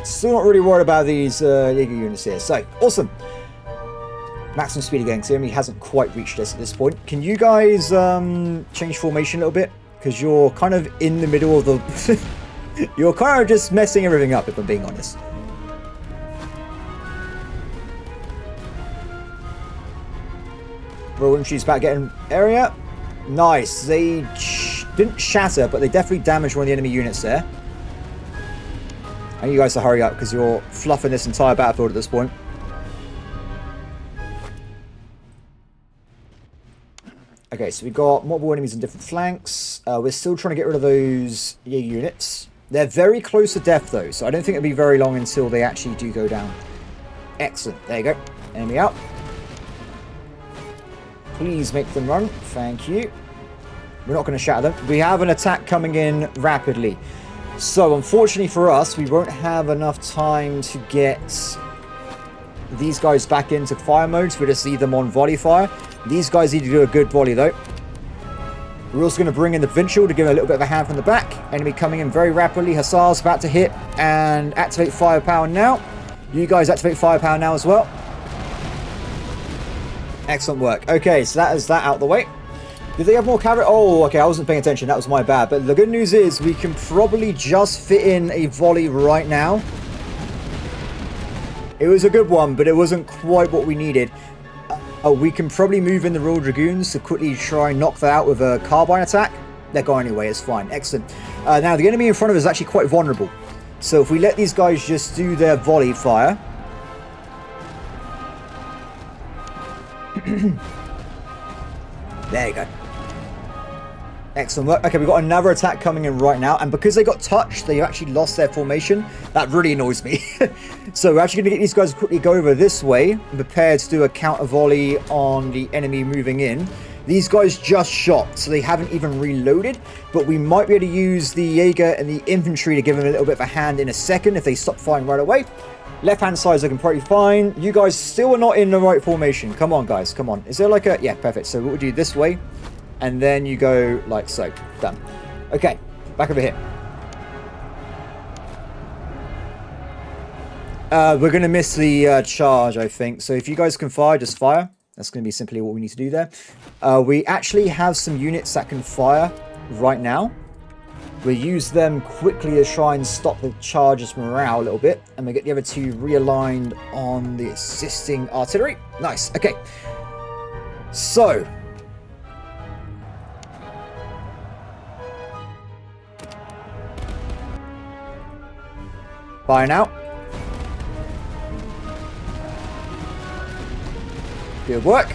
Still not really worried about these Jaeger units here. So, awesome. Maximum speed again, because the enemy hasn't quite reached us at this point. Can you guys change formation a little bit? Because you're kind of in the middle of the... you're kind of just messing everything up, if I'm being honest. Royal Infantry's back getting area. Nice. They didn't shatter, but they definitely damaged one of the enemy units there. I need you guys to hurry up, because you're fluffing this entire battlefield at this point. Okay, Okay, so we've got multiple enemies on different flanks. We're still trying to get rid of those units. They're very close to death, though, so I don't think it'll be very long until they actually do go down. Excellent. There you go. Enemy out. Please make them run. Thank you. We're not going to shatter them. We have an attack coming in rapidly. So, unfortunately for us, we won't have enough time to get these guys back into fire mode. So we just leave them on volley fire. These guys need to do a good volley, though. We're also going to bring in the Provincial to give a little bit of a hand from the back. Enemy coming in very rapidly. Hussars about to hit and activate firepower now. You guys activate firepower now as well. Excellent work. Okay, so that is that out the way. Did they have more cavalry? Oh, okay, I wasn't paying attention. That was my bad. But the good news is we can probably just fit in a volley right now. It was a good one, but it wasn't quite what we needed. We can probably move in the Royal Dragoons to quickly try and knock that out with a carbine attack. They're going anyway, it's fine. Excellent. Now, the enemy in front of us is actually quite vulnerable. So if we let these guys just do their volley fire... There you go. Excellent work. Okay, we've got another attack coming in right now. And because they got touched, they actually lost their formation. That really annoys me. So we're actually going to get these guys to quickly go over this way. Prepared to do a counter volley on the enemy moving in. These guys just shot, so they haven't even reloaded. But we might be able to use the Jaeger and the infantry to give them a little bit of a hand in a second if they stop firing right away. Left-hand side is looking pretty fine. You guys still are not in the right formation. Come on, guys. Come on. Is there like a... Yeah, perfect. So what would you do this way? And then you go like so. Done. Okay. Back over here. We're going to miss the charge, I think. So if you guys can fire, just fire. That's going to be simply what we need to do there. We actually have some units that can fire right now. We'll use them quickly to try and stop the charge's morale a little bit. And we get the other two realigned on the assisting artillery. Nice. Okay. So. Fire now. Good work.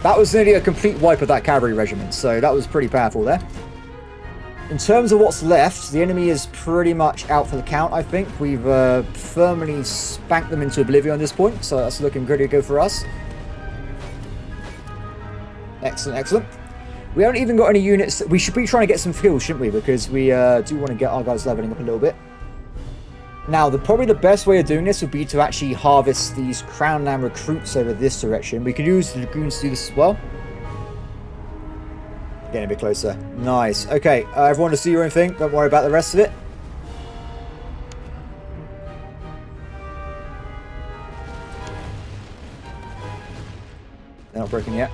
That was nearly a complete wipe of that cavalry regiment. So that was pretty powerful there. In terms of what's left, the enemy is pretty much out for the count, I think. We've firmly spanked them into oblivion at this point, so that's looking pretty good for us. Excellent, excellent. We haven't even got any units. We should be trying to get some kills, shouldn't we? Because we do want to get our guys leveling up a little bit. Now, probably the best way of doing this would be to actually harvest these Crown Land recruits over this direction. We could use the Dragoons to do this as well. Getting a bit closer. Nice. Okay, everyone to see your own thing. Don't worry about the rest of it. They're not broken yet.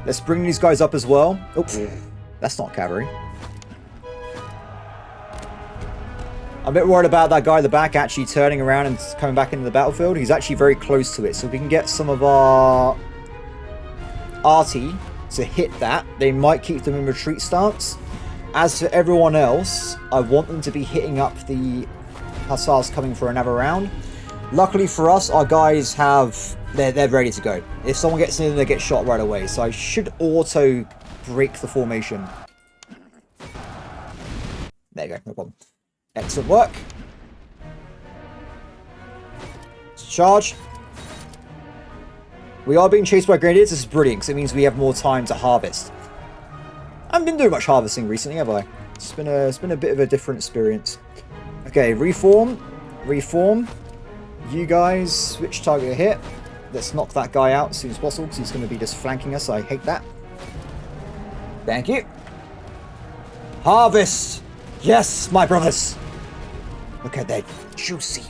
Let's bring these guys up as well. Oops. That's not cavalry. I'm a bit worried about that guy at the back actually turning around and coming back into the battlefield. He's actually very close to it. So if we can get some of our arty to hit that, they might keep them in retreat stance. As for everyone else, I want them to be hitting up the hussars coming for another round. Luckily for us, our guys have... They're ready to go. If someone gets in, they get shot right away. So I should auto break the formation. There you go. No problem. Excellent work. Let's charge. We are being chased by Grenadiers. This is brilliant because it means we have more time to harvest. I haven't been doing much harvesting recently, have I? It's been a bit of a different experience. Okay, reform. Reform. You guys, switch target hit. Let's knock that guy out as soon as possible because he's going to be just flanking us. I hate that. Thank you. Harvest. Yes, my brothers. Look at their juicy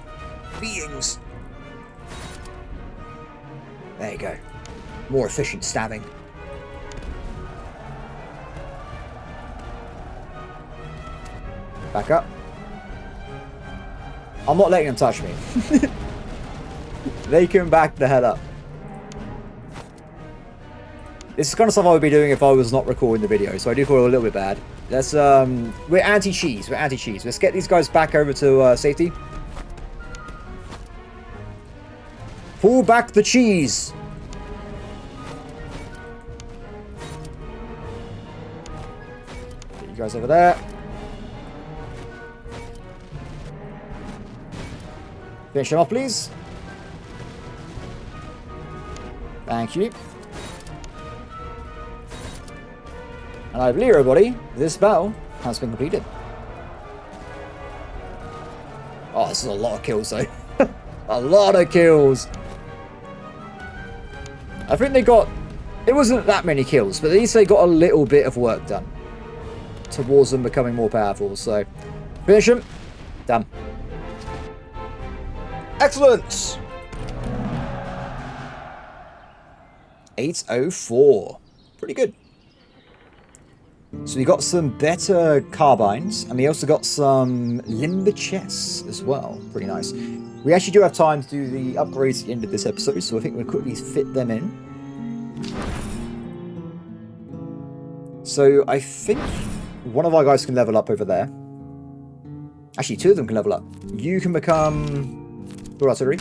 beings. There you go. More efficient stabbing. Back up. I'm not letting them touch me. They can back the hell up. This is the kind of stuff I would be doing if I was not recording the video, so I do feel a little bit bad. Let's, we're anti-cheese. We're anti-cheese. Let's get these guys back over to safety. Pull back the cheese. Get you guys over there. Finish him off, please. Thank you. And I believe, everybody, this battle has been completed. Oh, this is a lot of kills, though. A lot of kills. I think they got... It wasn't that many kills, but at least they got a little bit of work done towards them becoming more powerful. So, finish them. Done. Excellent. 804. Pretty good. So we got some better carbines, and we also got some limber chests as well. Pretty nice. We actually do have time to do the upgrades at the end of this episode, so I think we'll quickly fit them in. So I think one of our guys can level up over there. Actually, two of them can level up. You can become artillery.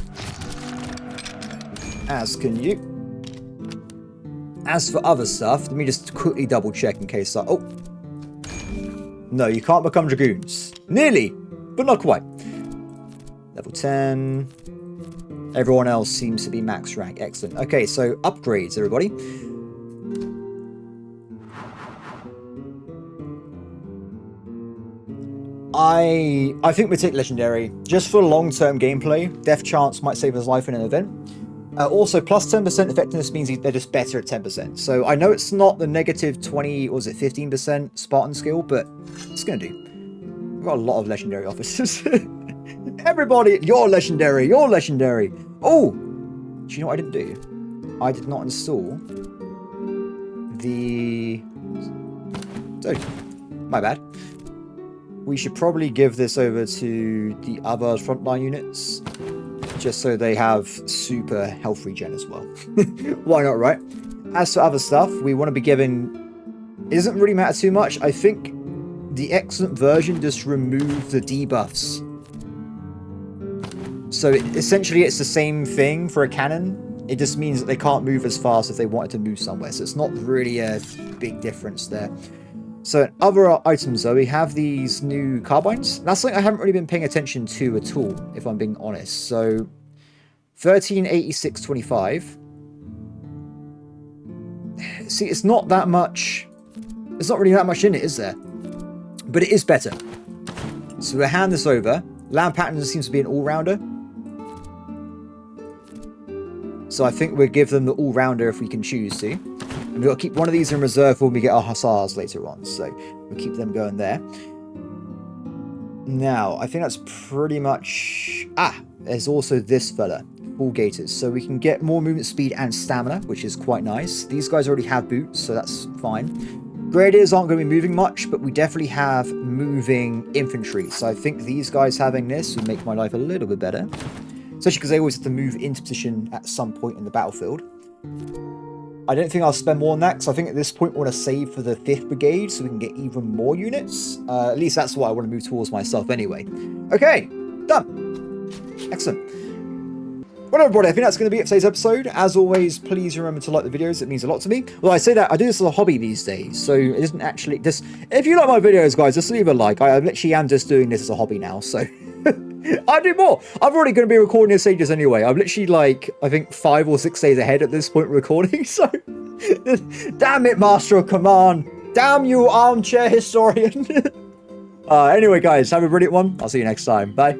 As can you. As for other stuff, let me just quickly double check in case I... Oh! No, you can't become dragoons. Nearly, but not quite. Level 10. Everyone else seems to be max rank. Excellent. Okay, so upgrades, everybody. I think we take legendary just for long-term gameplay. Death chance might save his life in an event. Also, plus 10% effectiveness means they're just better at 10%. So I know it's not the negative 20, or was it 15% Spartan skill, but it's going to do. We've got a lot of legendary officers. Everybody, you're legendary, you're legendary. Oh, do you know what I didn't do? I did not install the... So, my bad. We should probably give this over to the other frontline units, just so they have super health regen as well. Why not, right? As for other stuff, we want to be given... It doesn't really matter too much. I think the excellent version just removed the debuffs. So essentially it's the same thing for a cannon. It just means that they can't move as fast if they wanted to move somewhere. So it's not really a big difference there. So other items though, we have these new carbines. That's something I haven't really been paying attention to at all, if I'm being honest. So 1386.25. See, it's not that much. There's not really that much in it, is there? But it is better. So we'll hand this over. Land patterns seems to be an all-rounder. So I think we'll give them the all-rounder if we can choose to. And we've got to keep one of these in reserve when we get our hussars later on. So we'll keep them going there. Now, I think that's pretty much... Ah, there's also this fella. All gators. So we can get more movement speed and stamina, which is quite nice. These guys already have boots, so that's fine. Grenadiers aren't going to be moving much, but we definitely have moving infantry. So I think these guys having this would make my life a little bit better. Especially because they always have to move into position at some point in the battlefield. I don't think I'll spend more on that, because I think at this point we want to save for the 5th Brigade so we can get even more units. At least that's what I want to move towards myself anyway. Okay, done. Excellent. Well, everybody, I think that's going to be it for today's episode. As always, please remember to like the videos. It means a lot to me. Well, I say that I do this as a hobby these days, so it isn't actually just... If you like my videos, guys, just leave a like. I literally am just doing this as a hobby now, so... I do more. I'm already going to be recording this ages anyway. I'm literally like, I think 5 or 6 days ahead at this point recording, so... Damn it, Master of Command. Damn you, armchair historian. Anyway, guys, have a brilliant one. I'll see you next time. Bye.